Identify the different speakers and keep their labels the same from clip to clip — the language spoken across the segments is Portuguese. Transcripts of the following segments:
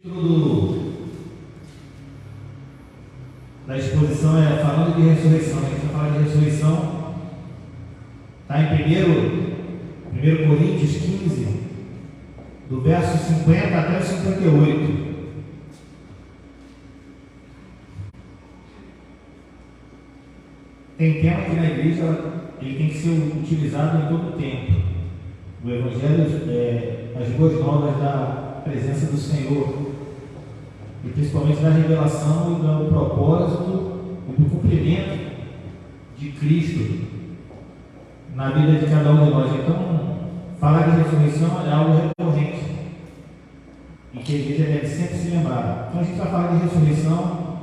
Speaker 1: título da exposição é falando de ressurreição. A gente vai falar de ressurreição, está em 1 Coríntios 15, do verso 50 até o 58. Tem tema que na igreja ele tem que ser utilizado em todo o tempo. O Evangelho, as boas novas da presença do Senhor, e principalmente da revelação e do propósito e do cumprimento de Cristo na vida de cada um de nós. Então, falar de ressurreição é algo recorrente e que a igreja deve sempre se lembrar. Então, a gente vai falar de ressurreição.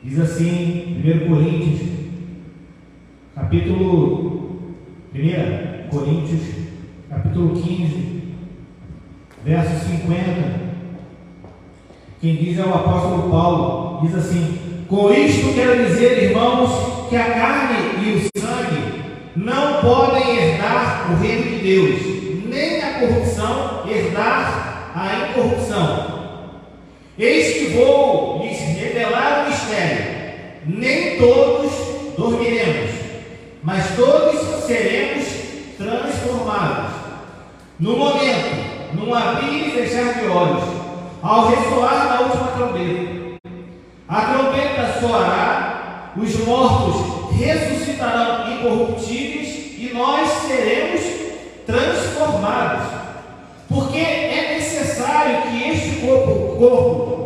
Speaker 1: Diz assim, 1 Coríntios, capítulo 15, verso 50. Quem diz é o apóstolo Paulo. Diz assim: com isto quero dizer, irmãos, que a carne e o sangue não podem herdar o reino de Deus, nem a corrupção herdar a incorrupção. Eis que vou lhes revelar o mistério: nem todos dormiremos, mas todos seremos transformados, no momento, num abrir e fechar de olhos, ao ressoar da última trombeta. A trombeta soará, os mortos ressuscitarão incorruptíveis e nós seremos transformados. Porque é necessário que este corpo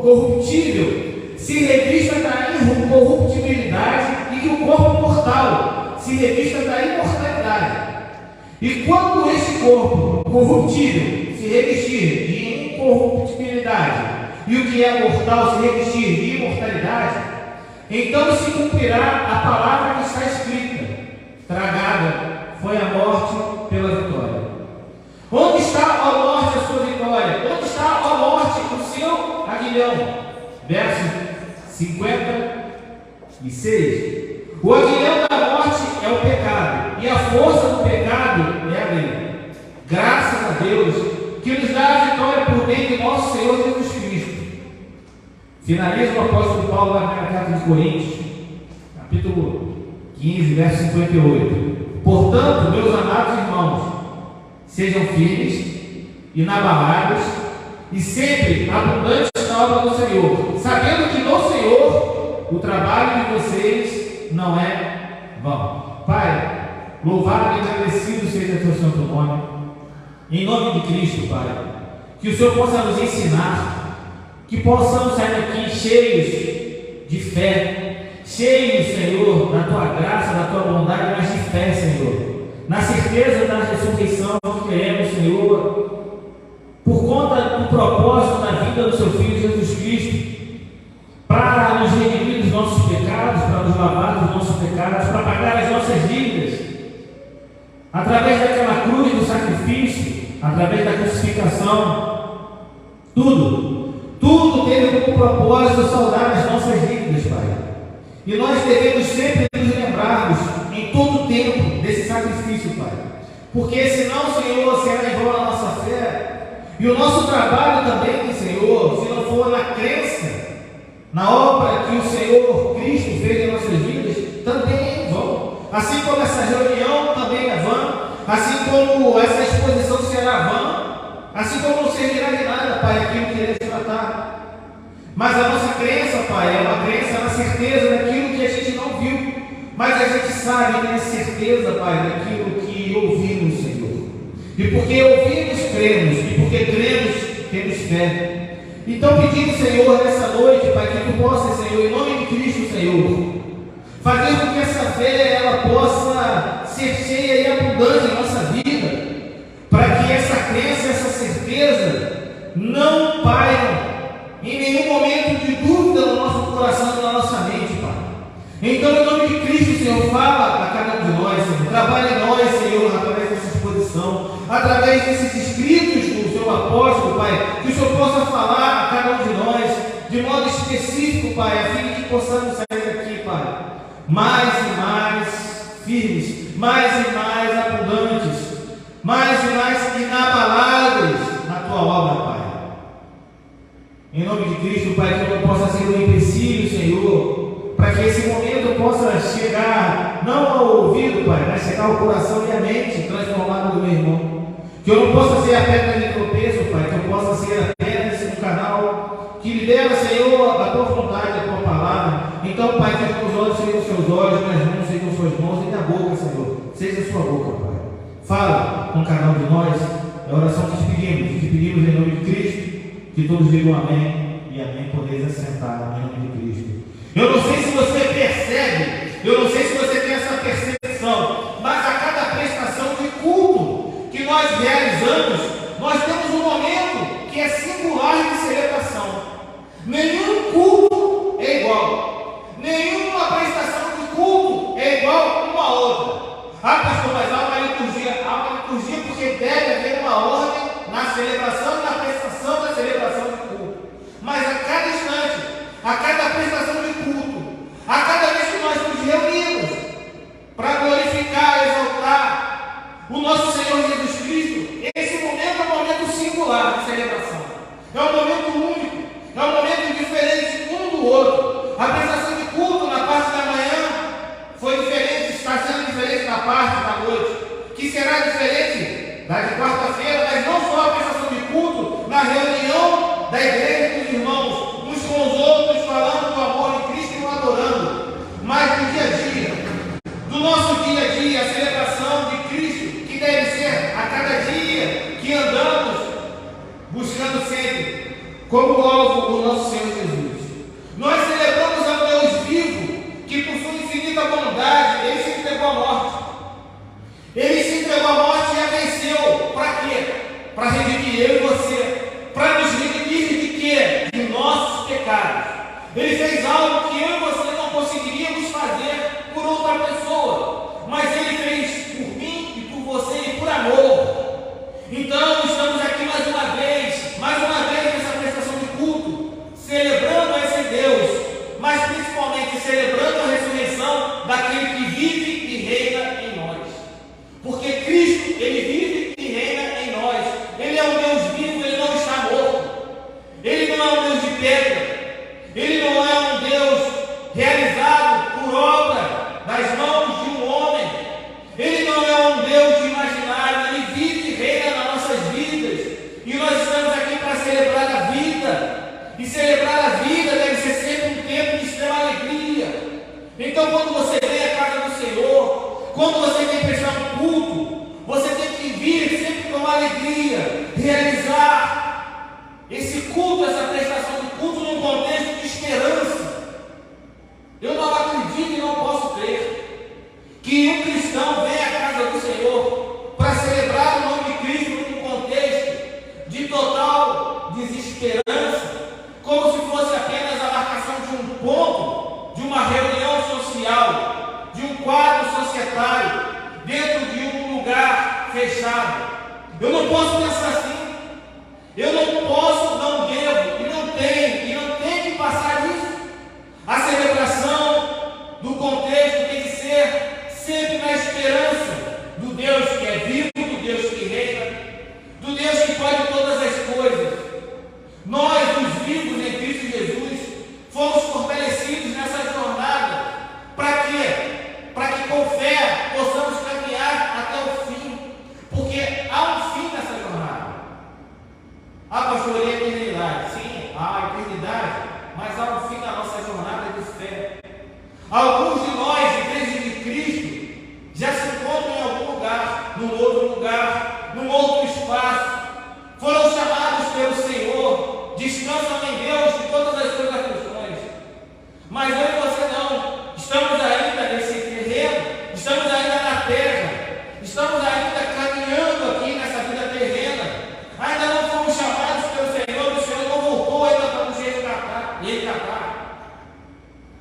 Speaker 1: corruptível se revista da incorruptibilidade e que o corpo mortal se revista da imortalidade. E quando este corpo corruptível se revestir de incorruptibilidade e o que é mortal se revestir de imortalidade, então se cumprirá a palavra que está escrita: tragada foi a morte pela vitória. Onde está, ó morte, a sua vitória? Onde está, ó morte, o seu aguilhão? Verso 56. O aguilhão da morte é o pecado, e a força do pecado é a lei. Graças a Deus que nos dá a vitória por meio de nosso Senhor Jesus Cristo. Finaliza o apóstolo Paulo na primeira carta de Coríntios, capítulo 15, verso 58. Portanto, meus amados irmãos, sejam firmes, inabaláveis e sempre abundantes na obra do Senhor, sabendo que no Senhor o trabalho de vocês não é vão. Pai, louvado e agradecido seja o teu santo nome, em nome de Cristo, Pai, que o Senhor possa nos ensinar, que possamos sair daqui cheios de fé, cheios, Senhor, da tua graça, da tua bondade, mas de fé, Senhor, na certeza da ressurreição que queremos, Senhor, por conta do propósito da vida do seu Filho Jesus Cristo, para nos redimir dos nossos pecados, para nos lavar dos nossos pecados, para pagar as nossas dívidas, através daquela cruz do sacrifício, através da crucificação, tudo teve como propósito saldar as nossas dívidas, Pai. E nós devemos sempre nos lembrarmos, em todo o tempo, desse sacrifício, Pai. Porque senão, Senhor, será em vão a nossa fé, e o nosso trabalho também, Senhor, se não for na crença, na obra que o Senhor Cristo fez em nossas vidas, também é em vão. Assim como essa reunião também é vã, assim como essa exposição será vã, assim como não servirá de nada, Pai, aquilo que iremos tratar. Mas a nossa crença, Pai, é uma crença na certeza daquilo que a gente não viu, mas a gente sabe e tem certeza, Pai, daquilo que ouvimos, Senhor. E porque ouvimos, cremos, e porque cremos, temos fé. Então pedimos, Senhor, nessa noite, Pai, que Tu possas, Senhor, em nome de Cristo, Senhor, fazer com que essa fé ela possa ser cheia e abundante em nossa vida, para que essa crença, essa certeza não pairam em nenhum momento de dúvida no nosso coração e na nossa mente, Pai. Então, em nome de Cristo, Senhor, fala a cada um de nós, Senhor, trabalhe em nós, Senhor, através dessa exposição, através desses escritos do Seu apóstolo, Pai, que o Senhor possa falar a cada um de nós, de modo específico, Pai, a fim de que possamos sair daqui, Pai, mais e mais firmes, mais e mais abundantes, mais e mais inabaláveis na Tua obra, Pai. Cristo, Pai, que não possa ser um empecilho, Senhor, para que esse momento possa chegar, não ao ouvido, Pai, mas chegar ao coração e à mente transformada do meu irmão. Que eu não possa ser a pedra de tropeço, Pai, que eu possa ser apenas um canal que libera, Senhor, a tua vontade, a tua palavra. Então, Pai, que os meus olhos sejam os seus olhos, minhas mãos sejam as suas mãos e minha boca, Senhor, seja a sua boca, Pai. Fala com cada um de nós, é a oração que te pedimos em nome de Cristo, que todos digam amém e amém, podeis assentar em nome de Cristo. Eu não sei se você percebe, eu não sei se você tem essa percepção, mas a cada prestação de culto que nós realizamos, nós temos um momento que é singular de celebração. Nenhum culto é igual, nenhuma prestação de culto é igual uma a outra. Ah, pastor, mas há uma liturgia porque deve haver uma ordem na celebração e na prestação da celebração de culto. Mas a cada instante, a cada prestação de culto, a cada vez que nós nos reunimos para glorificar, exaltar o nosso Senhor Jesus Cristo, esse momento é um momento singular de celebração. É um momento único, é um momento diferente um do outro. A prestação de culto na parte da manhã foi diferente, está sendo diferente na parte da noite, que será diferente da de quarta-feira, mas não só a prestação de culto, na reunião da igreja dos irmãos, uns com os outros, falando do amor de Cristo e o adorando, mas no dia a dia, do nosso dia a dia, a celebração de Cristo, que deve ser a cada dia que andamos, buscando sempre como alvo o nosso Senhor Jesus. Nós celebramos ao Deus vivo, que por sua infinita bondade, Ele se entregou à morte. Ele se entregou à morte e a venceu. Para quê? Para redimir eu e você. Para nos redimir de quê? De nossos pecados. Ele fez algo que eu e você não conseguiríamos fazer por outra pessoa, mas Ele fez por mim e por você e por amor. Então estamos aqui mais uma vez nessa prestação de culto, celebrando esse Deus, mas principalmente celebrando a ressurreição daquele que vive e reina em nós. Porque Cristo, Ele vive e reina em nós. Ele é um Deus vivo, Ele não está morto. Ele não é um Deus de pedra. Ele não é um Deus realizado por obra das mãos de um homem. Ele não é um Deus de imaginário. Ele vive e reina nas nossas vidas. E nós estamos aqui para celebrar a vida. E celebrar a vida deve ser sempre um tempo de extrema alegria. Então, quando você vem à casa do Senhor, quando você vem prestar um culto, você tem que vir sempre com alegria, realizar esse culto, essa prestação de culto num contexto de esperança. Eu não acredito e não posso crer que um cristão venha à casa do Senhor para celebrar o nome de Cristo num contexto de total desesperança, como se fosse apenas a marcação de um ponto, de uma reunião social, de um quadro societário, dentro de um lugar fechado. Eu não posso pensar assim. Eu não posso, não devo, e não tem que passar disso. A celebração do contexto tem que ser sempre na esperança do Deus que é vivo, do Deus que reina, do Deus que pode todas as coisas. Nós, os vivos em Cristo Jesus, fomos fortalecidos nessa jornada. Para quê? Para que com fé possamos caminhar até o fim. Porque há um fim nessa jornada. Ah, pastor, e a eternidade? Sim, há a eternidade, mas há um fim na nossa jornada de fé. Alguns de nós, igrejas de Cristo, já se encontram em algum lugar, num outro espaço. Foram chamados pelo Senhor, descansam em Deus de todas as suas aflições. Mas eu e você não. Estamos ainda nesse terreno, estamos ainda na terra, estamos ainda caminhando aqui nessa vida terrena. Ainda não fomos chamados pelo Senhor, o Senhor não voltou ainda para nos resgatar.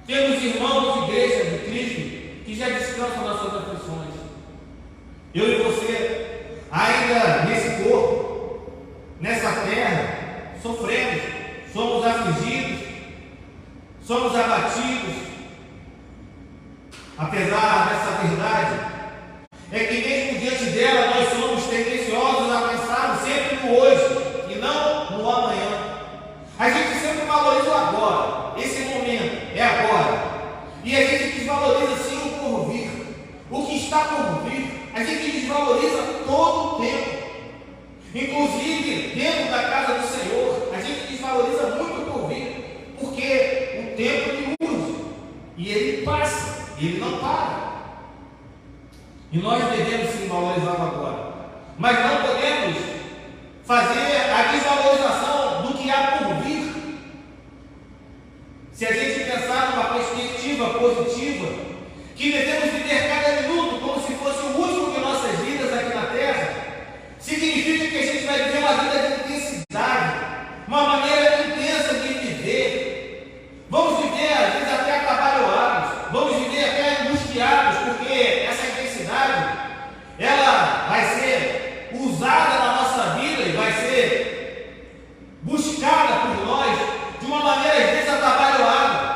Speaker 1: Temos irmãos de igreja de Cristo que já descansam nas suas aflições. Eu e você, ainda nesse corpo, nessa terra, sofremos, somos afligidos, somos abatidos. Apesar dessa verdade, é que mesmo diante dela nós somos tendenciosos a pensar sempre no hoje e não no amanhã. A gente sempre valoriza está por vir. A gente desvaloriza todo o tempo. Inclusive, dentro da casa do Senhor, a gente desvaloriza muito o porvir, porque o tempo ele urge, e ele passa, ele não para. E nós devemos sim valorizar o agora, mas não podemos fazer a desvalorização do que há por vir. Se a gente pensar numa perspectiva positiva, que devemos viver cada minuto como se fosse o último de nossas vidas aqui na terra, significa que a gente vai viver uma vida de intensidade, uma maneira intensa de viver. Vamos viver, às vezes, até atabalhoados, vamos viver até angustiados, porque essa intensidade, ela vai ser usada na nossa vida e vai ser buscada por nós de uma maneira, às vezes, atabalhoada.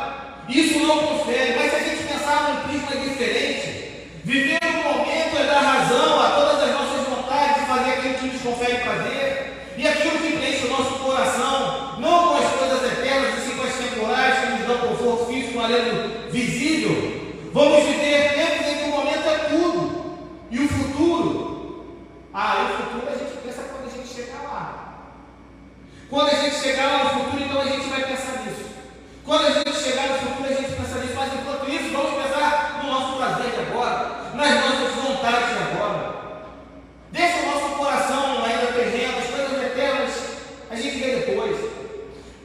Speaker 1: Isso não confere, mas se a gente pensar num prisma diferente, viver o momento é dar razão a todas as nossas vontades de fazer aquilo que nos confere prazer e aquilo que preenche o nosso coração, não com as coisas eternas, e sim com as temporais que nos dão conforto físico, um alento visível. Vamos viver tempos em que o momento é tudo. E o futuro? E o futuro a gente pensa quando a gente chegar lá. Quando a gente chegar lá no futuro, então a gente vai pensar nisso. Quando a gente chegar no futuro, a gente pensa nisso. Mas enquanto isso, vamos pensar no nosso prazer de agora, nas nossas vontades de agora. Deixa o nosso coração ainda terreno, as coisas eternas, a gente vê depois.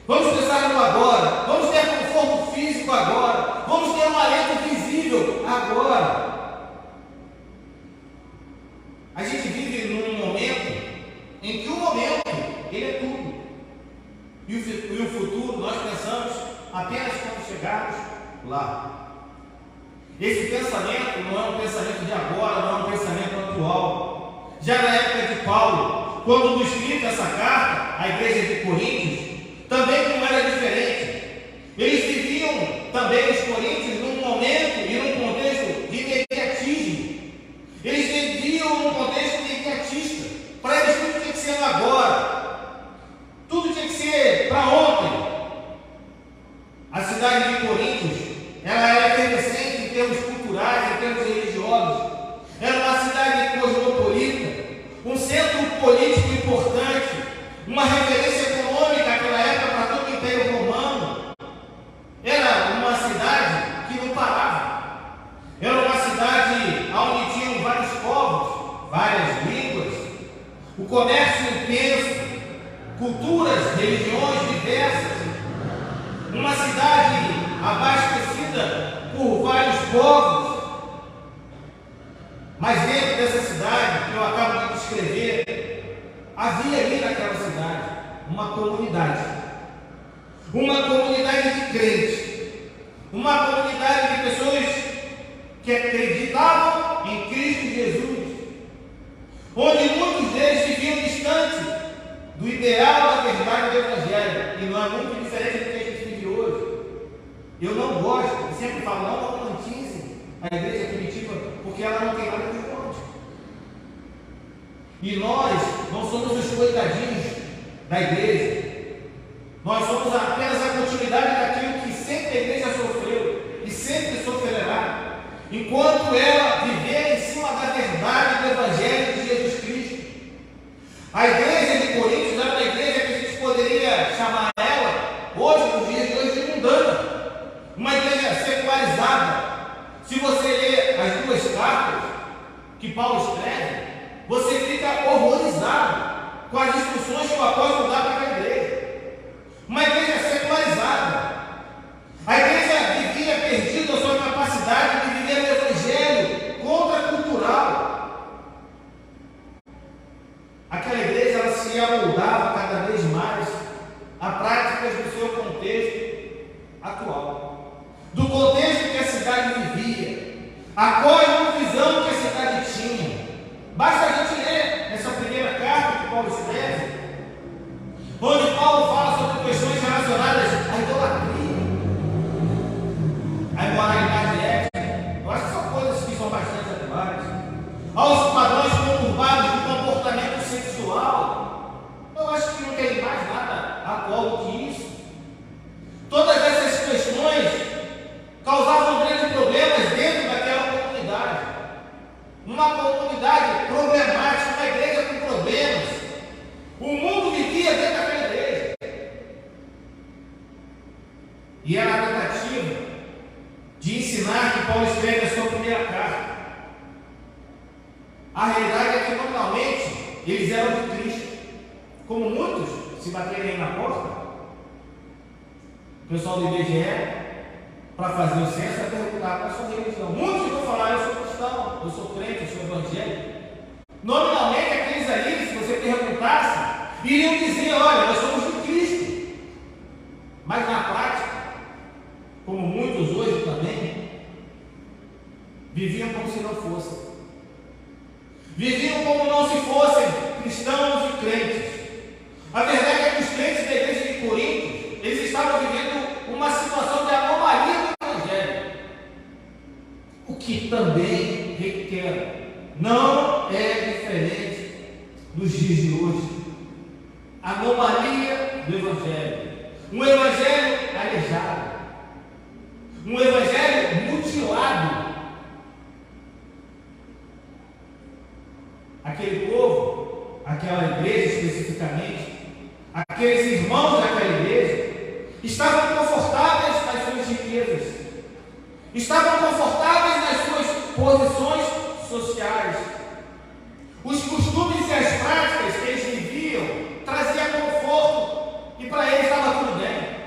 Speaker 1: Vamos pensar no agora. Vamos ter conforto físico agora. Vamos ter um alento visível agora. A gente vive num momento em que o momento, ele é tudo. E o futuro, nós pensamos apenas quando chegarmos lá. Esse pensamento não é um pensamento de agora, não é um pensamento atual. Já na época de Paulo, quando nos escrita essa carta à igreja de Coríntios, também não era diferente. Eles viviam também, os coríntios, num momento e num contexto de imediatismo. Eles viviam num contexto imediatista. Para eles tudo tinha que ser agora. Tudo tinha que ser para ontem. A cidade de Coríntios, ela era efervescente em termos culturais, em termos religiosos. Era uma cidade cosmopolita, um centro político importante, uma referência econômica naquela época para todo o Império Romano. Era uma cidade que não parava. Era uma cidade onde tinham vários povos, várias línguas, o comércio intenso, culturas, religiões diversas. Uma cidade abastecida por vários povos. Mas dentro dessa cidade, que eu acabo de descrever, havia ali naquela cidade uma comunidade. Uma comunidade de crentes. Uma comunidade de pessoas que acreditavam em Cristo Jesus. Onde muitos deles viviam distante do ideal da verdade do Evangelho. E não é muito diferente do que a gente vive hoje. Eu não gosto, eu sempre falo, não romantize a igreja primitiva, porque ela não tem nada de romântico. E nós não somos os coitadinhos da igreja. Nós somos apenas a continuidade daquilo que sempre a igreja sofreu e sempre sofrerá, enquanto ela viver em cima da verdade do Evangelho de Jesus Cristo. A igreja de Coríntios era uma igreja que a gente poderia chamar ela, hoje, nos dias de hoje, de mundana. Uma igreja secularizada. Se você ler as duas cartas que Paulo escreve, você fica horrorizado com as instruções que o apóstolo dá para aquela igreja. Uma igreja secularizada. A igreja vivia perdida a sua capacidade de viver o evangelho contracultural. Aquela igreja, ela se amoldava cada vez mais a práticas do seu contexto atual. Do contexto que a cidade vivia, a cosmovisão que a cidade tinha. Basta a gente ler essa primeira carta que Paulo escreve, onde Paulo fala sobre questões relacionadas à idolatria, à imoralidade ética. Eu acho que são coisas que são bastante atuais. Aos padrões conturbados de comportamento sexual. Eu acho que não tem mais nada atual do que isso. Todas essas questões causavam grandes problemas dentro daquela comunidade. uma comunidade problemática, uma igreja com problemas. O mundo vivia dentro daquela igreja. E era a tentativa de ensinar que Paulo escreve a sua primeira carta. A realidade é que normalmente eles eram de Cristo. Como muitos se baterem na porta, o pessoal do IBGE, para fazer o censo, vai perguntar qual é a sua religião. Muitos vão falar: eu sou cristão, eu sou crente, eu sou evangélico. Normalmente aqueles ali, se você perguntasse, iriam dizer: olha, nós somos de Cristo. Mas na prática, como muitos hoje também, viviam como se não fossem. Viviam como não se fossem cristãos e crentes. A verdade é que os crentes da igreja de Corinto, eles estavam vivendo uma situação de anomalia do Evangelho. O que também, reitero, não é diferente dos dias de hoje. Anomalia do Evangelho. Um Evangelho aleijado. Um Evangelho mutilado. Aquele povo, aquela igreja especificamente, aqueles irmãos daquela igreja, estavam confortáveis nas suas riquezas, estavam confortáveis nas suas posições sociais. Os costumes e as práticas que eles viviam traziam conforto, e para eles estava tudo bem.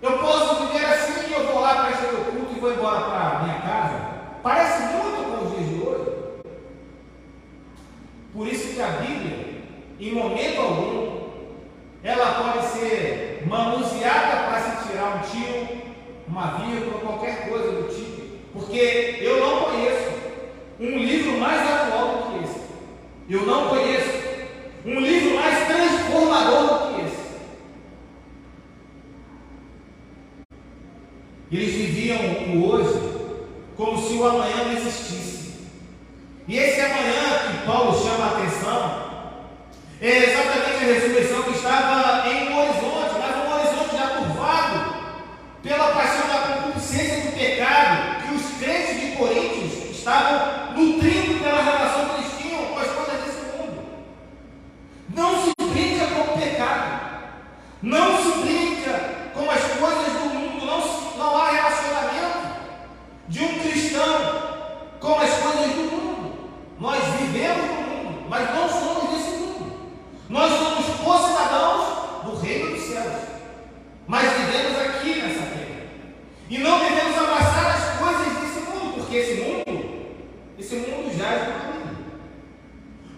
Speaker 1: Eu posso viver assim, eu vou lá para este meu culto e vou embora para a minha casa. Parece muito com os dias de hoje. Por isso que a Bíblia, em momento algum, ela pode ser manuseada para se tirar um tio, uma vírgula, qualquer coisa do tipo. Porque eu não conheço um livro mais atual do que esse. Eu não conheço um livro mais transformador do que esse. Eles viviam o hoje como se o amanhã não existisse. E esse amanhã que Paulo chama a atenção é exatamente a ressurreição que estava em um horizonte, mas um horizonte já curvado pela paixão da concupiscência do pecado que os crentes de Coríntios estavam nutrindo pela relação que eles tinham com as coisas desse mundo. Não se brinca com o pecado, não se brinca com as coisas do mundo, não há relacionamento de um cristão com as coisas do mundo. Nós vivemos no mundo, mas não somos desse mundo. Nós somos co-cidadãos do reino dos céus, mas vivemos aqui nessa terra. E não devemos abraçar as coisas desse mundo, porque esse mundo já é do maligno.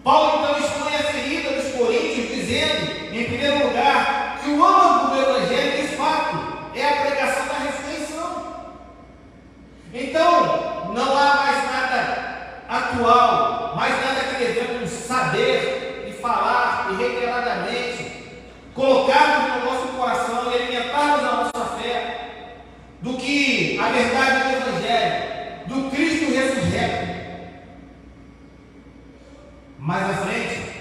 Speaker 1: Paulo então expõe a ferida dos coríntios, dizendo, em primeiro lugar, que o âmago do Evangelho, de fato, é a pregação da ressurreição. Então, não há mais nada atual, mais nada que devemos saber e falar e reiteradamente colocarmos no nosso coração e alimentarmos a nossa fé do que a verdade do Evangelho, do Cristo ressurreto. Mais à frente,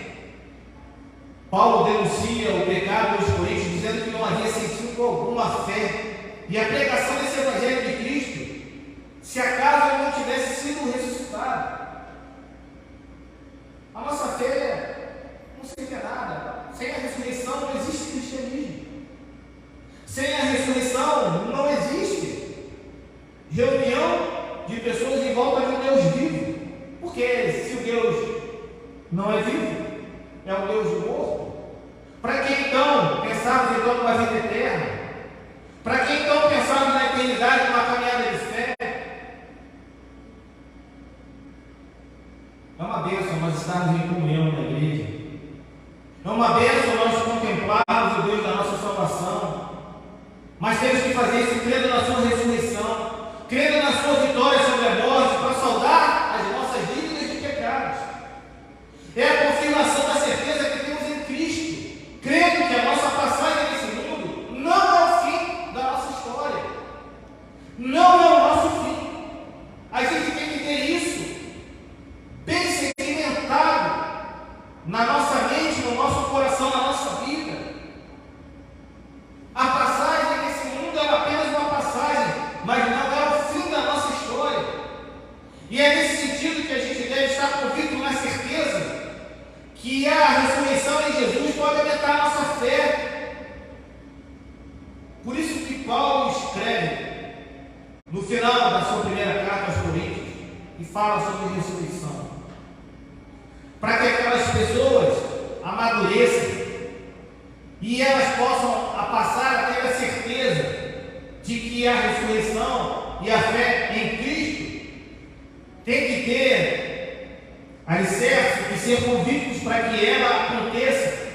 Speaker 1: Paulo denuncia o pecado dos coríntios, dizendo que não havia sentido alguma fé, e a pregação desse Evangelho de Cristo, se acaso ele não tivesse sido ressuscitado. A nossa fé não servia nada. Sem a ressurreição não existe cristianismo. Sem a ressurreição não existe reunião de pessoas em volta de um Deus vivo. Porque se o Deus não é vivo, é um Deus morto. Para que então pensarmos então numa vida eterna? Para que então pensarmos na eternidade, numa caminhada de fé? É uma bênção nós estarmos em comunhão na igreja. É uma bênção nós contemplarmos o Deus da nossa salvação. Mas temos que fazer isso crendo na sua ressurreição, crendo na sua vitória sobre a morte, para saldar as nossas dívidas de pecados. É a confirmação da certeza que temos em Cristo, crendo que a nossa passagem nesse mundo não é o fim da nossa história, não é o nosso fim. A gente tem que ter isso bem sedimentado na nossa mente, no nosso coração, na nossa vida. A passagem nesse mundo é apenas uma passagem. sentido que a gente deve estar convicto na certeza que a ressurreição em Jesus pode aumentar a nossa fé. Por isso que Paulo escreve no final da sua primeira carta aos Coríntios e fala sobre ressurreição, para que aquelas pessoas amadureçam e elas possam passar a ter a certeza de que a ressurreição e a fé em Cristo tem que ter alicerce e ser convictos para que ela aconteça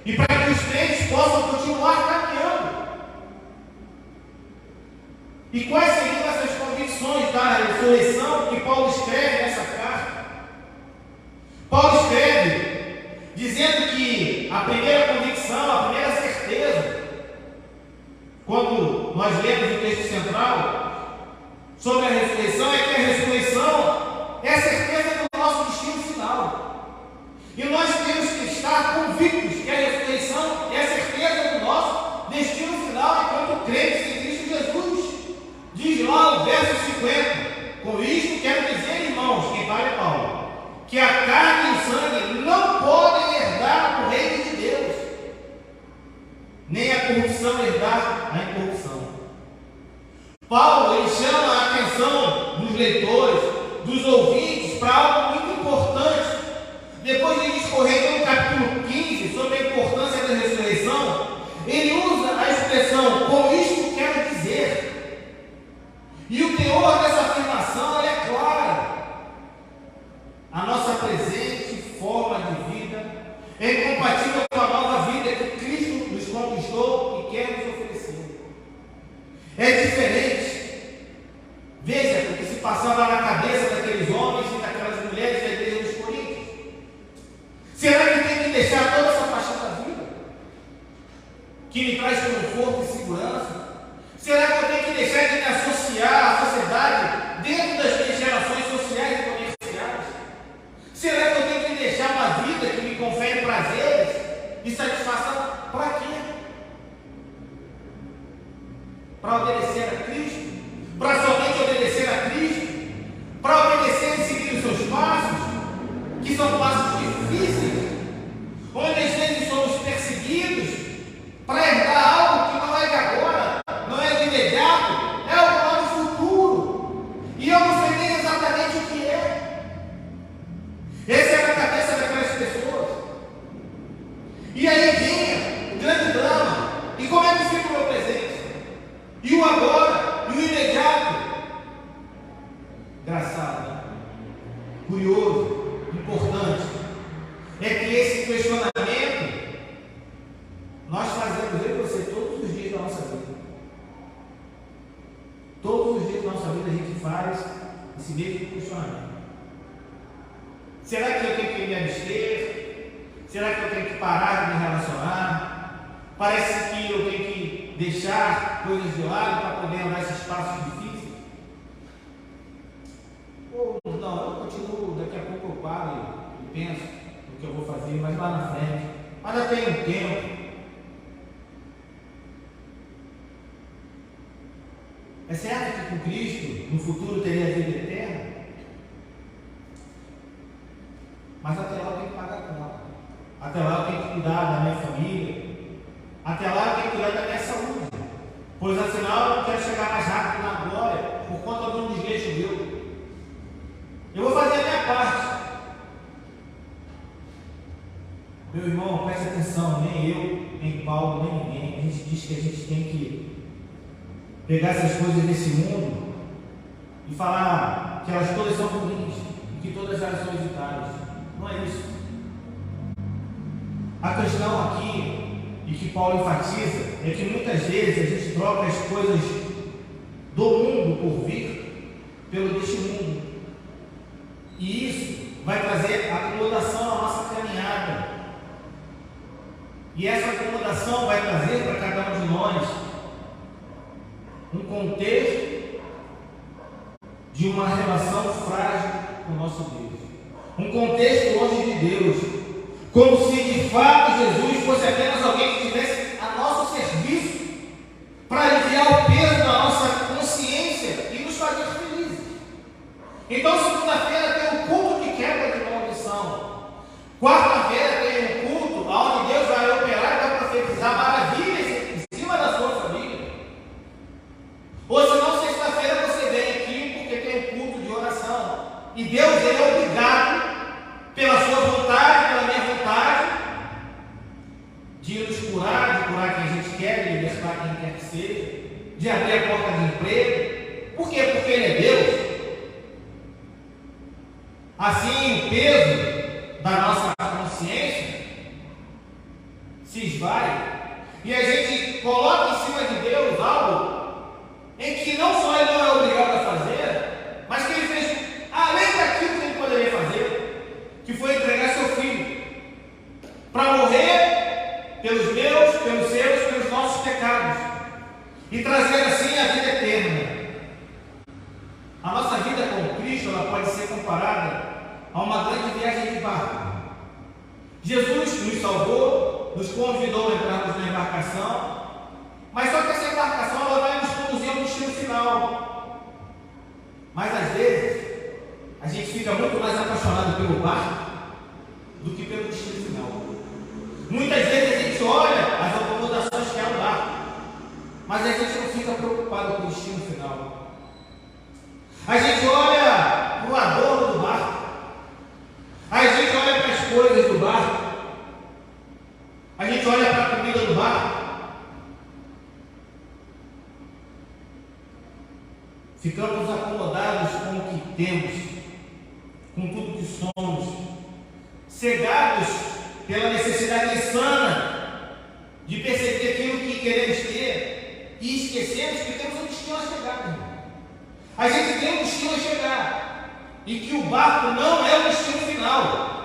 Speaker 1: e para que os crentes possam continuar caminhando. E quais seriam essas convicções da ressurreição que Paulo escreve nessa carta? Paulo escreve dizendo que a primeira convicção, a primeira certeza, quando nós lemos o texto central sobre a ressurreição, é que a ressurreição é a certeza do nosso destino final. E nós temos que estar convictos que a ressurreição é a certeza do nosso destino final enquanto crentes em Cristo Jesus. Diz lá o verso 50: com isto quero dizer, irmãos, quem fala é Paulo, que a carne e o sangue não podem herdar o reino de Deus, nem a corrupção herdar a incorrupção. Paulo, ele chama a atenção dos leitores, dos ouvintes, para algo muito importante. Depois de discorrer no capítulo 15 sobre a importância da ressurreição, ele usa a expressão com isto quero dizer. E o teor dessa afirmação é clara. A nossa presente forma de vida é incompatível com a nova vida que Cristo nos conquistou e quer nos oferecer. É diferente. Veja o que se passava na cabeça daqueles homens e daquelas mulheres da igreja dos Coríntios. Será que tem que deixar toda essa paixão da vida, que me traz conforto e segurança? Será que eu tenho que deixar de me associar à sociedade dentro das minhas relações sociais e comerciais? Será que eu tenho que deixar uma vida que me confere prazeres e satisfação? Para quê? Para obedecer a Cristo? Para somente obedecer a Cristo? Para obedecer e seguir os seus passos? Que são passos difíceis, onde às vezes somos perseguidos para herdar algo que não é de agora, não é de imediato, é algo lá no futuro. E eu não sei nem exatamente o que é. Essa era a cabeça daquelas pessoas. E aí vinha o grande drama. E como é que fica o meu presente? E o agora? E o imediato? Engraçado, né? Curioso, importante, é que esse questionamento nós fazemos, eu e você, todos os dias da nossa vida. Todos os dias da nossa vida a gente faz esse mesmo questionamento. Será que eu tenho que me abster? Será que eu tenho que parar de me relacionar? Parece que eu tenho que deixar coisas de lado para poder andar esses passos difíceis? Ou não, eu continuo, daqui a pouco eu paro e penso no que eu vou fazer, mas lá na frente. Mas já tem um tempo. É certo que com Cristo, no futuro, teria a vida eterna? Mas até lá eu tenho que pagar a conta. Até lá eu tenho que cuidar da minha família. Até lá eu tenho que cuidar da minha saúde. Pois afinal eu não quero chegar mais rápido na glória por conta de um desleixo meu. Eu vou fazer a minha parte. Meu irmão, preste atenção, nem eu, nem Paulo, nem ninguém. A gente diz que a gente tem que pegar essas coisas desse mundo e falar que elas todas são ruins e que todas elas são hesitáveis. Não é isso. A questão aqui, e que Paulo enfatiza, é que muitas vezes a gente troca as coisas do mundo por vir pelo deste mundo. E isso vai trazer acomodação à nossa caminhada. E essa acomodação vai trazer para cada um de nós um contexto de uma relação frágil com o nosso Deus. Um contexto longe de Deus. Como se de fato Jesus fosse apenas alguém que estivesse a nosso serviço para aliviar o peso da nossa consciência e nos fazer felizes. Então, segunda-feira tem Deus, Ele é obrigado, pela sua vontade, pela minha vontade, de nos curar, de curar quem a gente quer, de libertar quem quer que seja, de abrir a porta de emprego. Por quê? Porque Ele é Deus. Assim, o peso da nossa consciência se esvai e a gente coloca em cima de Deus algo em que não só Ele não é obrigado a fazer, mas que Ele fez além daquilo que Ele poderia fazer, que foi entregar seu Filho para morrer pelos meus, pelos seus, pelos nossos pecados e trazer assim a vida eterna. A nossa vida com Cristo, ela pode ser comparada a uma grande viagem de barco. Jesus nos salvou, nos convidou a entrarmos na embarcação, mas só que essa embarcação ela vai nos conduzir ao destino final. Mas às vezes a gente fica muito mais apaixonado pelo barco do que pelo destino final. Muitas vezes a gente olha as acomodações que é o barco, mas a gente não fica preocupado com o destino final. A gente olha para o adorno do barco, a gente olha para as coisas do barco, a gente olha para a comida do barco, ficamos acomodados com o que temos, com tudo que somos, cegados pela necessidade insana de perceber aquilo que queremos ter e esquecemos que temos um destino a chegar. A gente tem um destino a chegar e que o barco não é o destino final.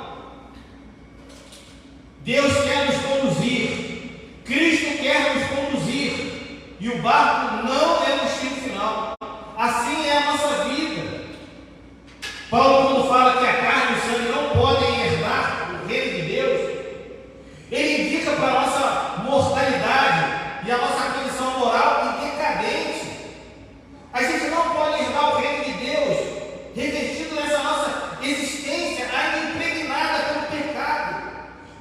Speaker 1: Deus quer nos conduzir, Cristo quer nos conduzir e o barco não é o destino final. Assim é a nossa vida. Paulo, quando fala que a carne e o sangue não podem herdar o reino de Deus, ele indica para a nossa mortalidade e a nossa condição moral e decadente. A gente não pode herdar o reino de Deus revestido nessa nossa existência ainda impregnada pelo pecado,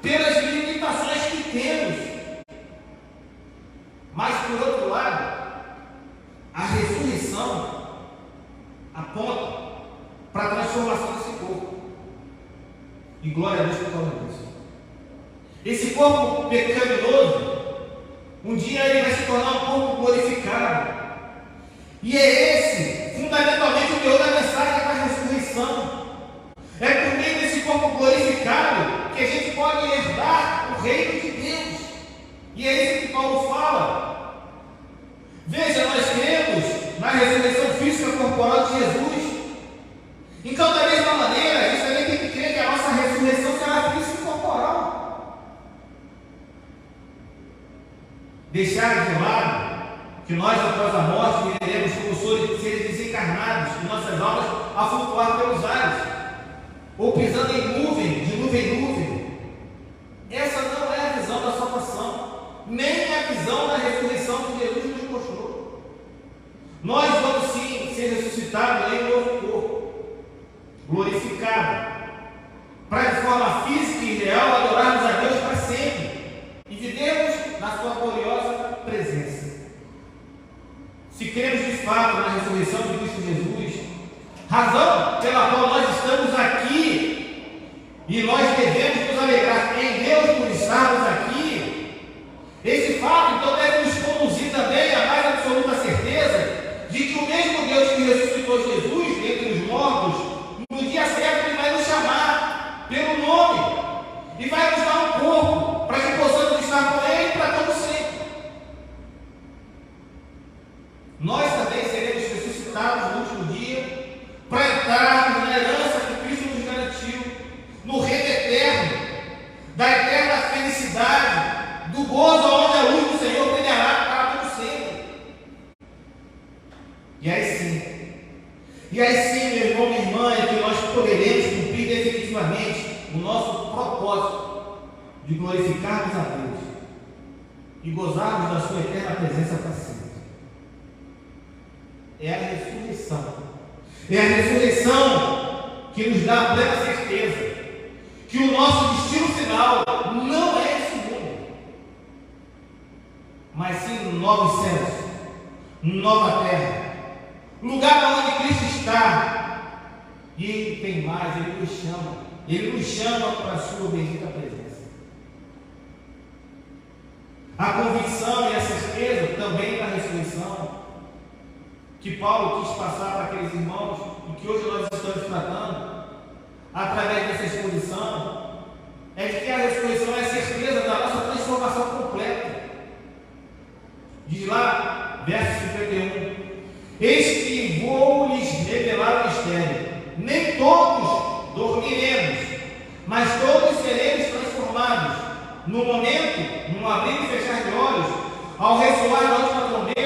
Speaker 1: pelas limitações que temos. Mas, por outro lado, a ressurreição aponta para a transformação desse corpo. E glória a Deus por causa disso. Esse corpo pecaminoso, um dia ele vai se tornar um corpo glorificado. E é esse, fundamentalmente, o teor da mensagem da ressurreição. É por meio desse corpo glorificado que a gente pode herdar o reino de Deus. E é isso que Paulo fala. Veja, nós cremos na ressurreição física corporal de Jesus. Então, da mesma maneira, a gente também tem que crer que a nossa ressurreição será física e corporal. Deixar de lado que nós, após a morte, viveremos como seres desencarnados e nossas almas a flutuar pelos ares, ou pisando em nuvem, de nuvem em nuvem. Essa não é a visão da salvação, nem a visão da ressurreição que Jesus nos mostrou. Nós vamos sim ser ressuscitados em um novo corpo, glorificado, para de forma física e real adorarmos a Deus para sempre e vivermos na sua gloriosa presença. Se cremos de fato na ressurreição de Cristo Jesus, razão pela qual nós estamos aqui e nós devemos nos alegrar em Deus por estarmos aqui, esse fato então deve nos conduzir também à mais absoluta certeza de que o mesmo Deus que ressuscitou Jesus dentre os mortos, no dia certo Ele vai nos chamar pelo nome e vai nos dar um corpo para que possamos estar com Ele para todo sempre. Nós também seremos ressuscitados no último dia para entrarmos na herança que Cristo nos garantiu, no reino eterno, da eterna felicidade, do gozo onde a luz do Senhor brilhará para todo sempre. E aí sim, meu irmão, minha irmã, é que nós poderemos cumprir definitivamente o nosso propósito de glorificarmos a Deus e gozarmos da sua eterna presença para sempre. É a ressurreição. É a ressurreição que nos dá a plena certeza que o nosso destino final não é esse mundo, mas sim novos céus, nova terra, lugar onde Cristo está E Ele tem mais, Ele nos chama. Ele nos chama para a sua bendita presença. A convicção e a certeza também da ressurreição que Paulo quis passar para aqueles irmãos e que hoje nós estamos tratando através dessa exposição é de que a ressurreição é a certeza da nossa transformação completa. Diz lá, verso 51: eis que vou-lhes revelar o mistério, nem todos dormiremos, mas todos seremos transformados no momento, num abrir e fechar de olhos, ao ressoar da última trombeta.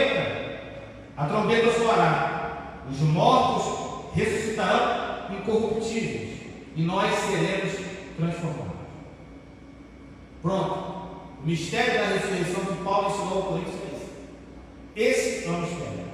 Speaker 1: A trombeta soará, os mortos ressuscitarão incorruptíveis e nós seremos transformados. Pronto. O mistério da ressurreição que Paulo ensinou ao Coríntios é esse. Esse é o mistério.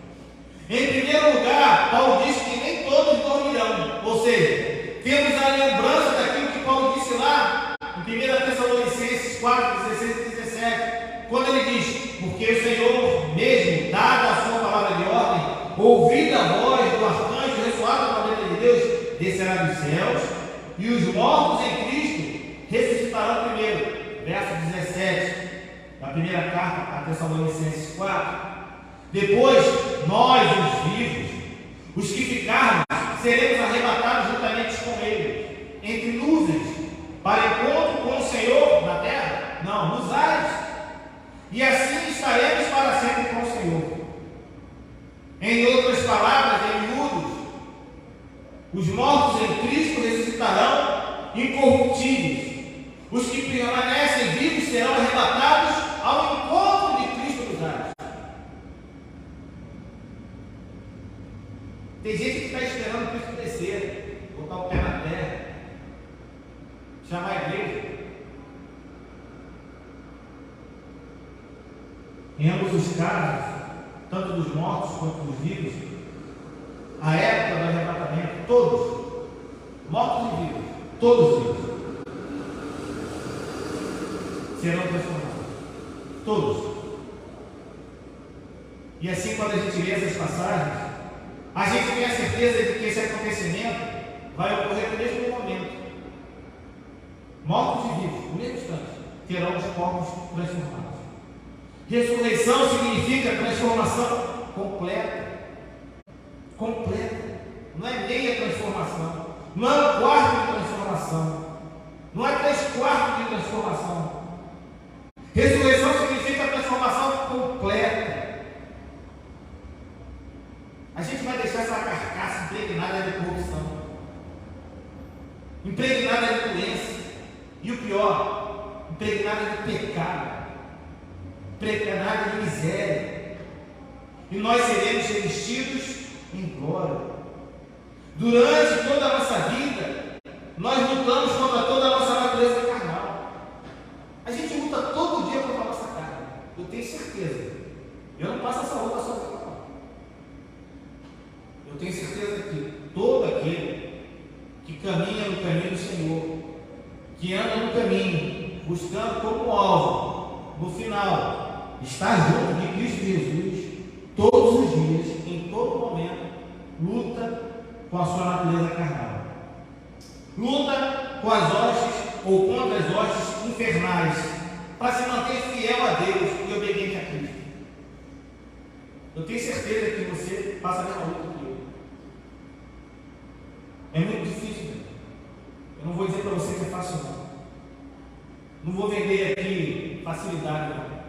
Speaker 1: Em primeiro lugar, Paulo diz que nem todos dormirão. Ou seja, temos a lembrança daquilo que Paulo disse lá em 1 Tessalonicenses 4, 16 e 17, quando ele diz: porque o Senhor mesmo, dada a sua palavra de ordem, ouvida a voz do arcanjo, ressoada a palavra de Deus, descerá dos céus, e os mortos em Cristo ressuscitarão primeiro. Verso 17 da primeira carta a Tessalonicenses 4. Depois, nós, os vivos, os que ficarmos, seremos arrebatados juntamente com eles, entre nuvens, para encontro com o Senhor na terra? Não, nos ares. E assim estaremos para sempre com o Senhor. Em outras palavras, em miúdos, os mortos em Cristo ressuscitarão incorruptíveis. Os que permanecem vivos serão arrebatados ao encontro de Cristo nos ares. Tem gente que está esperando Cristo descer, botar o pé na terra, chamar a igreja. Em ambos os casos, tanto dos mortos quanto dos vivos, a época do arrebatamento, todos, mortos e vivos, todos vivos, serão transformados. Todos. E assim, quando a gente lê essas passagens, a gente tem a certeza de que esse acontecimento vai ocorrer no mesmo momento. Mortos e vivos, no mesmo instante, terão os corpos transformados. Ressurreição significa transformação completa. Completa. Não é meia transformação. Não é um quarto de transformação. Não é 3/4 de transformação. Ressurreição significa transformação completa. A gente vai deixar essa carcaça impregnada de corrupção, impregnada de doença, e o pior, impregnada de pecado, impregnada de miséria, e nós seremos revestidos em glória. Durante toda a nossa vida, nós lutamos contra toda a nossa natureza carnal. A gente luta todo dia contra a nossa carne. Eu tenho certeza. Eu não passo essa luta sozinho, não. Eu tenho certeza que todo aquele que caminha no caminho do Senhor, que anda no caminho, buscando como alvo, no final, estar junto de Cristo Jesus, todos os dias, em todo momento, luta com a sua natureza carnal. Luta com as hostes ou contra as hostes infernais, para se manter fiel a Deus e obediente a Cristo. Eu tenho certeza que você passa a mesma luta que eu. É muito difícil, né? Eu não vou dizer para você que é fácil, não. Não vou vender aqui facilidade, não.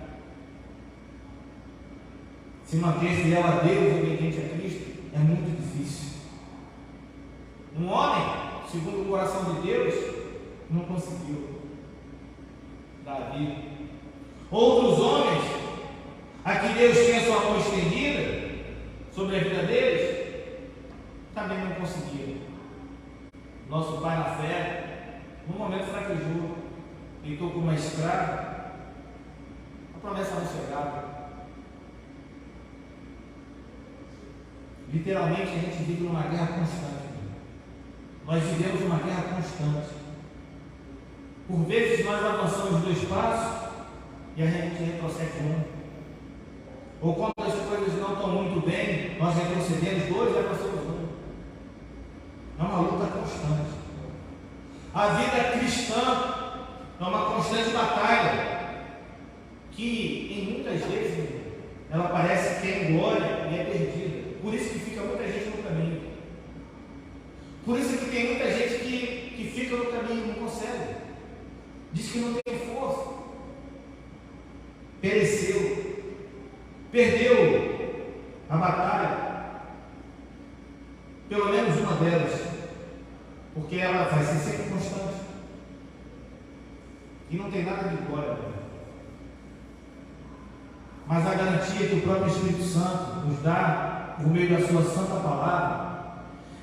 Speaker 1: Se manter fiel a Deus e obediente a Cristo é muito difícil. Um homem, segundo o coração de Deus, não conseguiu. Davi. Outros homens, a que Deus tinha sua mão estendida sobre a vida deles, também não conseguiram. Nosso pai na fé, no momento fraquejou, deitou como uma escrava, a promessa não chegava. Literalmente a gente vive numa guerra constante. Nós vivemos uma guerra constante. Por vezes nós avançamos 2 passos e a gente retrocede 1. Ou quando as coisas não estão muito bem, nós retrocedemos 2 e avançamos 1. É uma luta constante. A vida cristã é uma constante batalha que, em muitas vezes, ela parece que é em glória e é perdida. Por isso que fica muita gente no caminho. Por isso que tem muita gente que fica no caminho e não consegue. Diz que não tem força. Pereceu. Perdeu a batalha. Pelo menos uma delas. Porque ela vai ser sempre constante. E não tem nada de glória. Mas a garantia que o próprio Espírito Santo nos dá, por meio da sua santa palavra,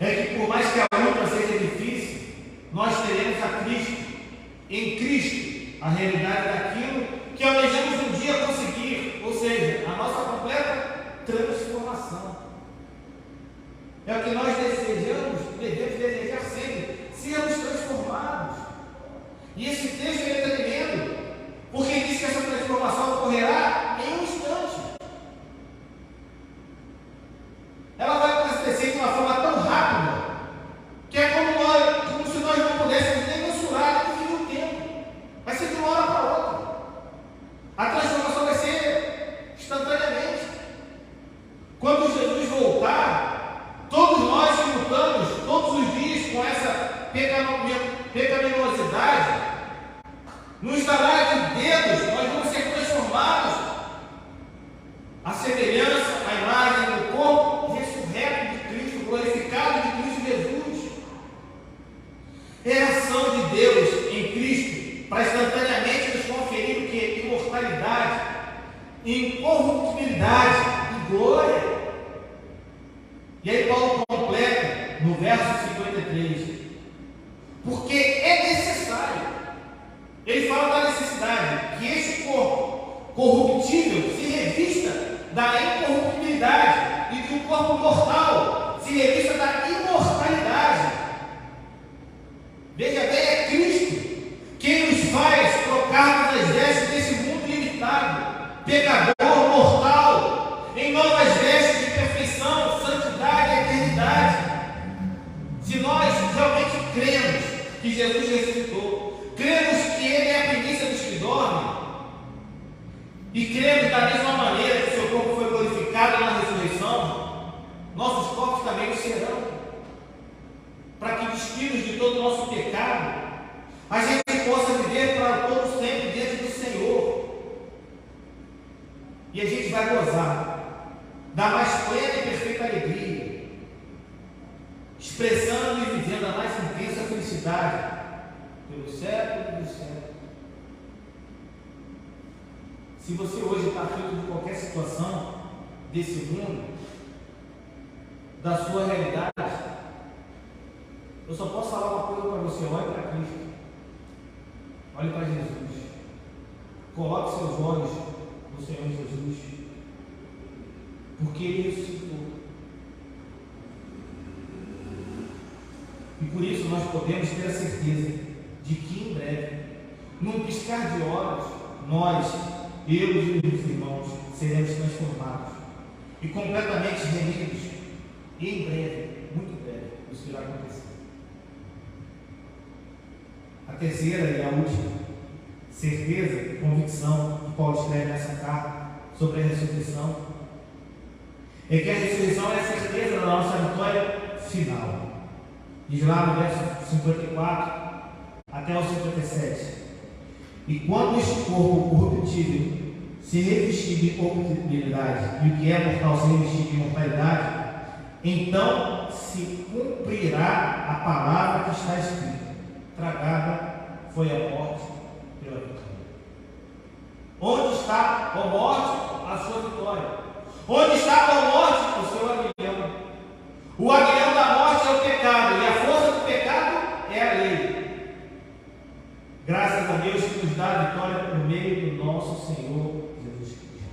Speaker 1: é que por mais que a luta seja difícil, nós teremos a Cristo, em Cristo, a realidade daquilo que almejamos um dia conseguir, ou seja, a nossa completa transformação. É o que nós desejamos, devemos desejar sempre, sermos transformados. E esse texto ele está dizendo, porque diz que essa transformação ocorrerá em um instante. Ela vai acontecer de uma forma tão rápida, que é como se nós não pudéssemos nem mensurar o fim do tempo. Vai ser de uma hora para outra. A transformação vai ser instantaneamente. Quando Jesus voltar, todos nós que lutamos todos os dias com essa pecaminosidade, no estalar de dedos, nós vamos ser transformados à semelhança, à imagem do corpo ressurreto de Cristo, glorificado de Cristo Jesus. É a ação de Deus em Cristo para instantaneamente nos conferir o que? Imortalidade, incorruptibilidade e glória. E aí Paulo completa no verso 53, porque é necessário. Ele fala da necessidade que este corpo corruptível se revista da incorruptibilidade e que o corpo mortal se revista da imortalidade. Veja bem, é Cristo quem nos faz trocarmos as vestes desse mundo limitado, pecador, mortal, em novas vestes de perfeição, santidade e eternidade. Se nós realmente cremos que Jesus ressuscitou, cremos que Ele é a primícia dos que dormem, e cremos da mesma maneira que o seu corpo foi glorificado na ressurreição, nossos corpos também o serão, para que, despidos de todo o nosso pecado, a gente possa viver para todo sempre diante do Senhor, e a gente vai gozar da mais plena e perfeita alegria, expressando e vivendo a mais intensa felicidade pelo século dos séculos. Se você hoje está aflito de qualquer situação desse mundo, da sua realidade, eu só posso falar uma coisa para você: olhe para Cristo, olhe para Jesus, coloque seus olhos no Senhor Jesus, porque Ele ressuscitou. E por isso nós podemos ter a certeza de que em breve, num piscar de olhos, nós, eu e os meus irmãos, seremos transformados e completamente remidos. E em breve, muito breve, isso irá acontecer. A terceira e a última certeza, convicção que Paulo escreve nessa carta sobre a ressurreição é que a ressurreição é a certeza da nossa vitória final. Diz lá no verso 54 até o 57: e quando este corpo corruptível se revestir de corruptibilidade e o que é mortal se revestir de imortalidade, então se cumprirá a palavra que está escrita: tragada foi a morte pela vitória. Onde está, ó morte, a sua vitória? Onde está, ó morte, o seu aguilhão? O aguilhão da morte é o pecado, e a força do pecado é a lei. Graças a Deus que nos dá a vitória por meio do nosso Senhor Jesus Cristo.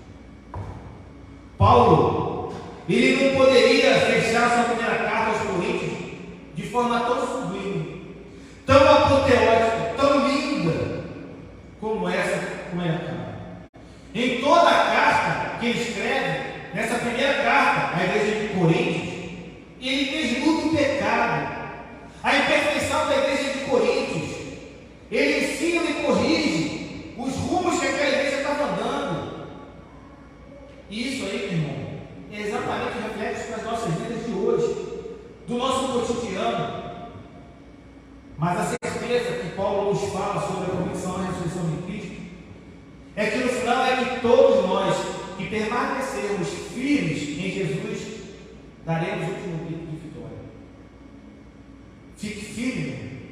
Speaker 1: Paulo, ele não poderia fechar sua primeira carta aos Coríntios de forma tão sublime, tão apoteótica, tão linda como essa, como é a carta. Em toda a carta que ele escreve, nessa primeira carta à igreja de Coríntios, ele desnuda o pecado, a imperfeição Paulo nos fala sobre a convicção da ressurreição de Cristo, é que no final é que todos nós que permanecermos firmes em Jesus, daremos o último grito de vitória. Fique firme,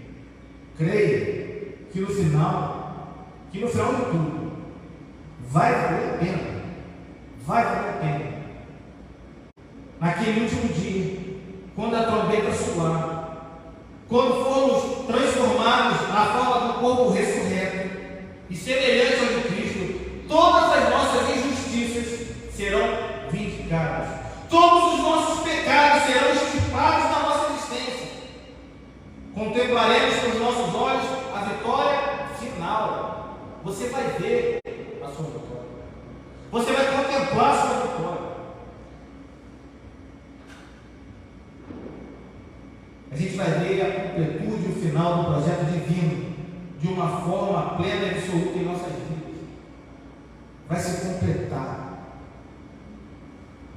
Speaker 1: creia que no final de tudo, vai valer a pena. Vai valer a pena. Naquele último dia, quando a trombeta soar, quando formos transformados na forma do corpo ressurreto e semelhante ao de Cristo, todas as nossas injustiças serão vindicadas. Todos os nossos pecados serão extirpados da nossa existência. Contemplaremos com os nossos olhos a vitória final. Você vai ver a sua vitória. Você vai contemplar a sua vitória. A gente vai ver a completude e o final do projeto divino de uma forma plena e absoluta em nossas vidas. Vai se completar.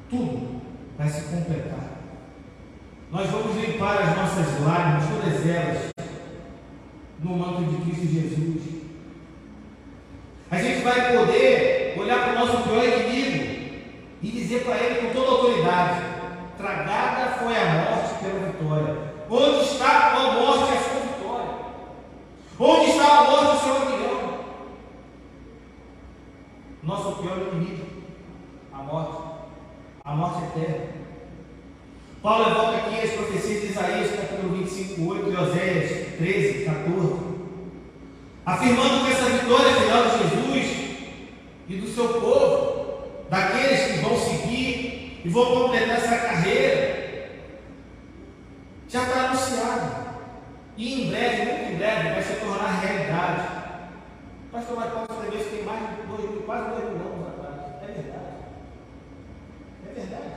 Speaker 1: Tudo vai se completar. Nós vamos limpar as nossas lágrimas, todas elas, no manto de Cristo Jesus. A gente vai poder olhar para o nosso pior inimigo e dizer para ele com toda autoridade: tragada foi a morte pela vitória. Onde está a morte a sua vitória? Onde está a morte o seu aguilhão? Nosso pior inimigo, a morte eterna. Paulo evoca aqui as profecias de Isaías, capítulo 25:8 e Oséias 13:14, afirmando que essa vitória final de Jesus e do seu povo, daqueles que vão seguir e vão completar essa carreira, já está anunciado. E em breve, muito em breve, vai se tornar realidade. Pastor Marcos escreveu isso tem mais de quase 2 mil anos atrás. É verdade. É verdade.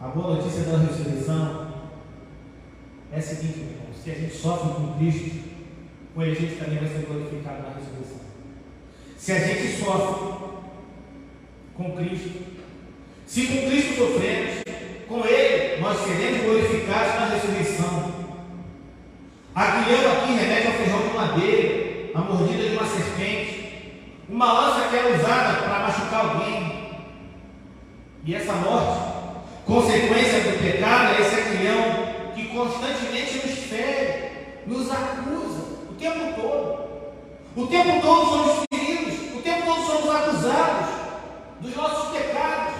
Speaker 1: A boa notícia da ressurreição é a seguinte, meu irmão: se a gente sofre com Cristo, com ele a gente também vai ser glorificado na ressurreição. Se a gente sofre com Cristo, se com Cristo sofremos, com ele nós seremos glorificados na ressurreição. Aguilhão aqui remete ao ferrão de madeira, a mordida de uma serpente, uma lança que era usada para machucar alguém. E essa morte, consequência do pecado, é esse aguilhão que constantemente nos fere, nos acusa o tempo todo. O tempo todo somos feridos, o tempo todo somos acusados dos nossos pecados.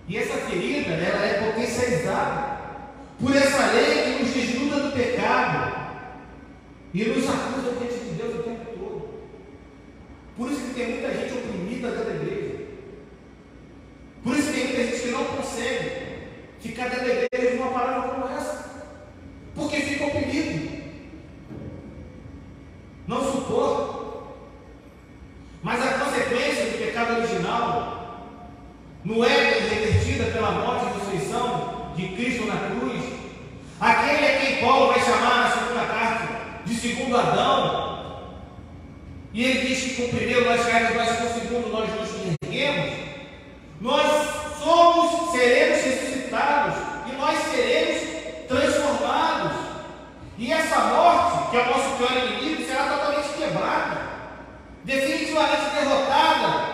Speaker 1: E essa ferida, ela é potencializada por essa lei que nos desnuda do pecado e nos acusa diante de Deus o tempo todo. Por isso que tem muita gente oprimida dentro da igreja. Por isso que tem muita gente que não consegue ficar dentro da igreja de uma palavra como essa, porque fica oprimido, não suporta. Mas a consequência do pecado original não é revertida pela morte e ressurreição de Cristo na cruz. Aquele a quem Paulo vai chamar na segunda carta de segundo Adão, e ele diz que com o primeiro nós caímos, mas com o segundo nós nos erguemos. Nós seremos ressuscitados e nós seremos transformados. E essa morte, que é o nosso pior inimigo, será totalmente quebrada, definitivamente derrotada,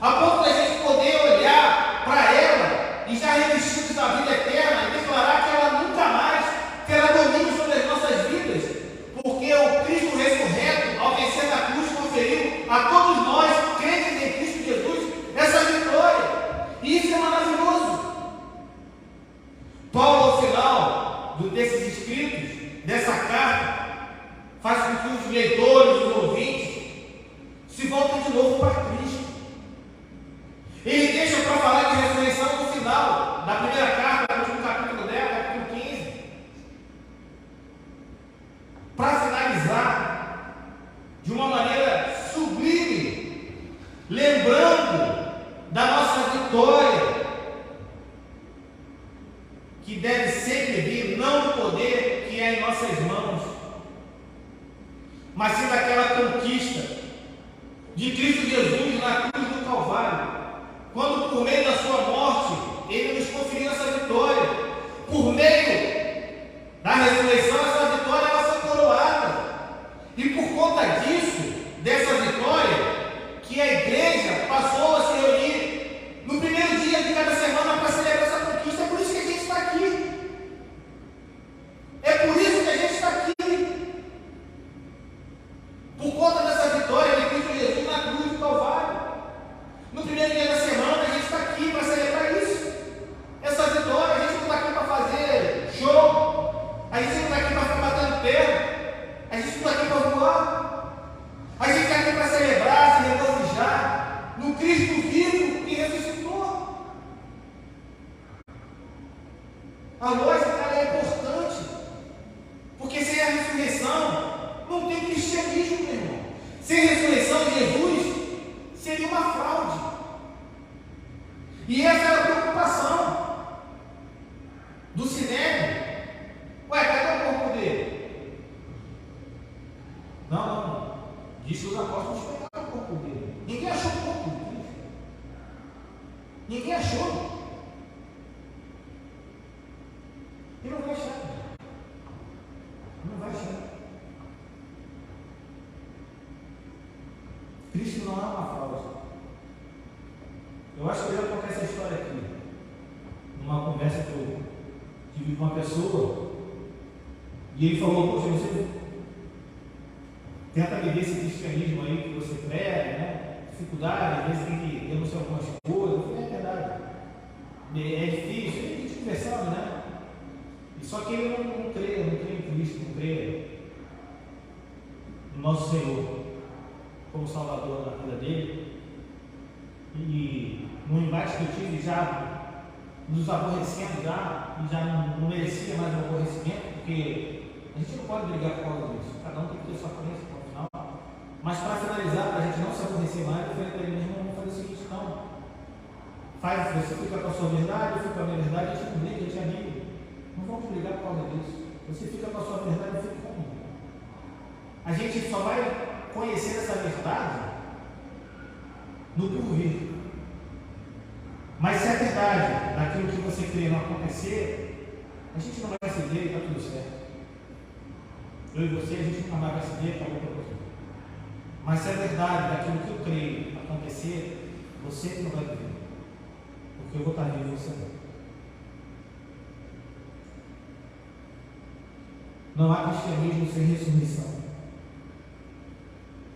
Speaker 1: a ponto da gente poder olhar para ela e já revestidos da vida eterna e declarar que ela nunca mais terá domínio sobre as nossas vidas, porque o Cristo ressurreto, ao vencer na cruz, conferiu a todos nós, crentes em Cristo Jesus, essa vitória. E isso é maravilhoso. Paulo, ao final desses escritos, dessa carta, faz com que os leitores, os ouvintes, se voltem de novo para Cristo. Ele deixa para falar de ressurreição no final da primeira carta, no último capítulo dela, capítulo 15, para finalizar de uma maneira sublime, lembrando da nossa vitória, que deve sempre vir não do poder que é em nossas mãos, mas sim daquela conquista de Cristo Jesus na cruz do Calvário, quando por meio da sua morte Ele nos A lógica ela é importante, porque sem a ressurreição não tem cristianismo, meu irmão. Sem a ressurreição de Jesus seria uma fraude. E essa era a preocupação do Sinédrio. Ué, cadê o corpo dele? Não. Diz que os apóstolos pegaram o corpo dele. Ninguém achou o corpo dele. Ninguém achou. E não vai achar. Não vai achar. Cristo não é uma fraude. Eu acho que eu já contei essa história aqui. Numa conversa que eu tive com uma pessoa. E ele falou: poxa, você tenta viver esse cristianismo aí que você prega, né? Dificuldade, às vezes tem que denunciar algumas coisas. Eu falei: é verdade. É difícil, a gente conversando, né? E só que ele não crê em Cristo, não crê no nosso Senhor como Salvador na vida dele. E no embate que eu tive, já nos aborrecendo, e já não merecia mais o aborrecimento, porque a gente não pode brigar por causa disso, cada um tem que ter sua crença no final. Mas para finalizar, para a gente não se aborrecer mais, eu falei para ele: meu irmão, vamos fazer o seguinte, então, você fica com a sua verdade, eu fico com a minha verdade, a gente não briga, a gente é amigo. Não vamos brigar por causa disso. Você fica com a sua verdade, eu fico comigo. A gente só vai conhecer essa verdade no porvir. Mas se a verdade daquilo que você crê não acontecer, a gente não vai ceder e está tudo certo. Eu e você, a gente nunca mais vai ceder, acabou para você. Mas se a verdade daquilo que eu creio acontecer, você que não vai viver. Porque eu vou estar vivo e você não. Não há cristianismo sem ressurreição.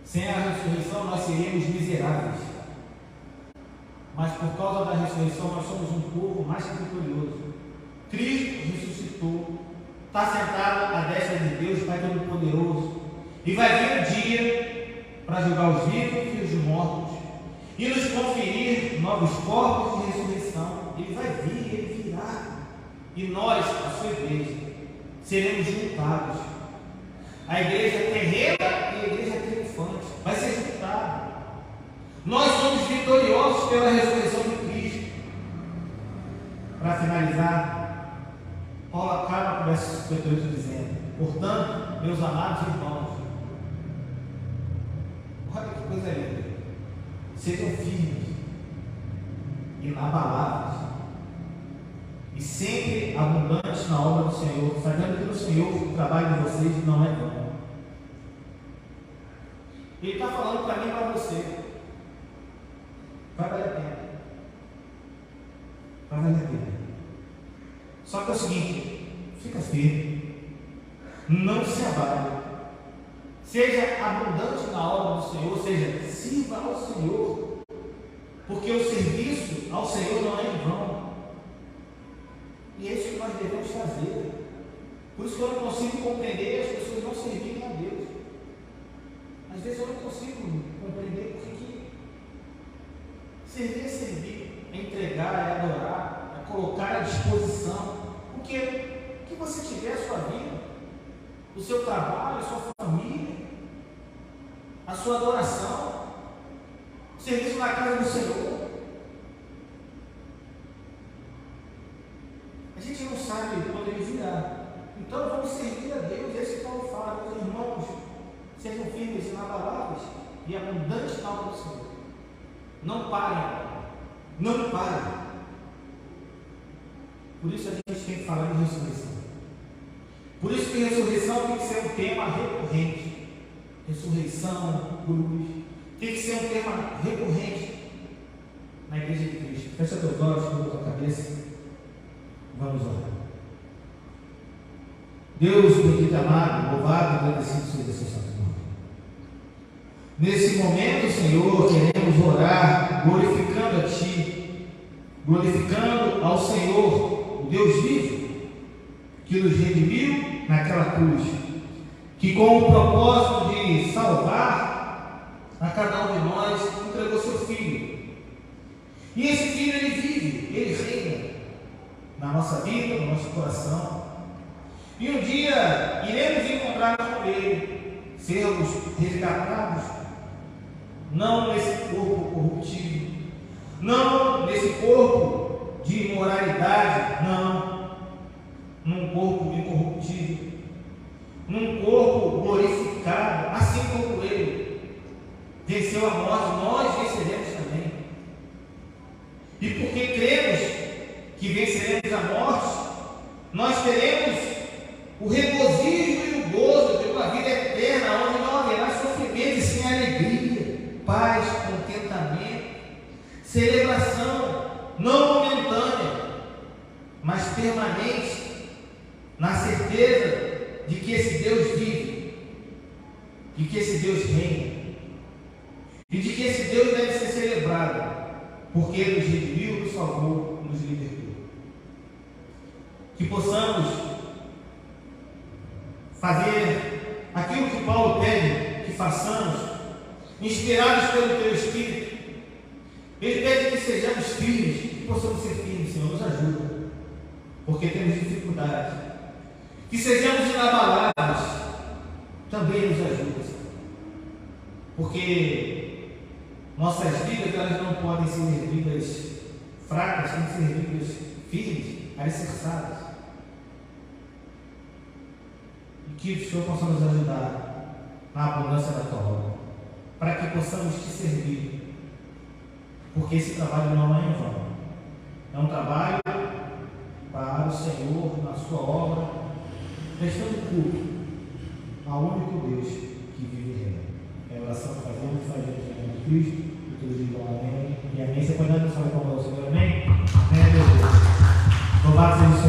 Speaker 1: Sem a ressurreição nós seríamos miseráveis. Mas por causa da ressurreição nós somos um povo mais que vitorioso. Cristo ressuscitou, está sentado à destra de Deus, Pai Todo-Poderoso, e vai vir um dia para julgar os vivos e os mortos e nos conferir novos corpos de ressurreição. Ele vai vir, ele virá, e nós, a sua igreja, seremos juntados. A igreja terrena e a igreja triunfante vai ser juntada. Nós somos vitoriosos pela ressurreição de Cristo. Para finalizar, Paulo acaba com o verso 58 dizendo: portanto, meus amados irmãos, olha que coisa linda, sejam firmes, inabaláveis e sempre abundantes na obra do Senhor, sabendo que no Senhor o trabalho de vocês não é vão. Ele está falando para mim e para você: vai valer a pena. Vai valer a pena. Só que é o seguinte: fica firme, não se abale, seja abundante na obra do Senhor, ou seja, sirva ao Senhor, porque o serviço ao Senhor não é em vão. E é isso que nós devemos fazer. Por isso que eu não consigo compreender as pessoas não servirem a Deus. Às vezes eu não consigo compreender porque servir é servir, é entregar, é adorar, é colocar à disposição. Porque o que você tiver, a sua vida, o seu trabalho, a sua família, a sua adoração, o serviço na casa do Senhor. A gente não sabe quando ele virá. Então vamos servir a Deus. É isso que Paulo fala: meus irmãos, sejam firmes e inabaláveis e abundantes na obra do Senhor. Não parem. Não parem. Por isso a gente tem que falar em ressurreição. Por isso que ressurreição tem que ser um tema recorrente. Ressurreição, cruz, tem que ser um tema recorrente na igreja de Cristo. Fecha teus olhos, curva tua cabeça. Vamos orar. Deus, bendito e amado, louvado e agradecido seja o seu santo nome. Nesse momento, Senhor, queremos orar glorificando a Ti, glorificando ao Senhor, o Deus vivo, que nos redimiu naquela cruz, que com o propósito de salvar a cada um de nós, entregou seu Filho. E esse Filho, ele vive, ele reina na nossa vida, no nosso coração. E um dia iremos encontrar com Ele, sermos resgatados, não nesse corpo corruptível, não nesse corpo de imoralidade, não, num corpo incorruptível, num corpo glorificado, assim como Ele venceu a morte, nós venceremos também. E porque cremos que venceremos a morte, nós teremos o regozijo e o gozo de uma vida eterna, onde não haverá sofrimento e sim alegria, paz, contentamento, celebração, não momentânea, mas permanente, na certeza de que esse Deus vive, de que esse Deus reina, e de que esse Deus deve ser celebrado, porque Ele nos redimiu, nos salvou, nos libertou. Que possamos fazer aquilo que Paulo pede que façamos, inspirados pelo Teu Espírito. Ele pede que sejamos firmes, que possamos ser firmes, Senhor, nos ajuda, porque temos dificuldades. Que sejamos inabaláveis, também nos ajuda, Senhor, porque nossas vidas elas não podem ser vidas fracas, têm que ser vidas firmes, alicerçadas. Que o Senhor possa nos ajudar na abundância da Tua obra, para que possamos Te servir, porque esse trabalho não é em vão, é um trabalho para o Senhor, na Sua obra, prestando culto ao único Deus que vive e reina. É a oração que fazemos em nome de Cristo, e todos digam amém, e amém. Você pode dar um salve para o Senhor, amém? Amém, meu Deus. Louvado seja o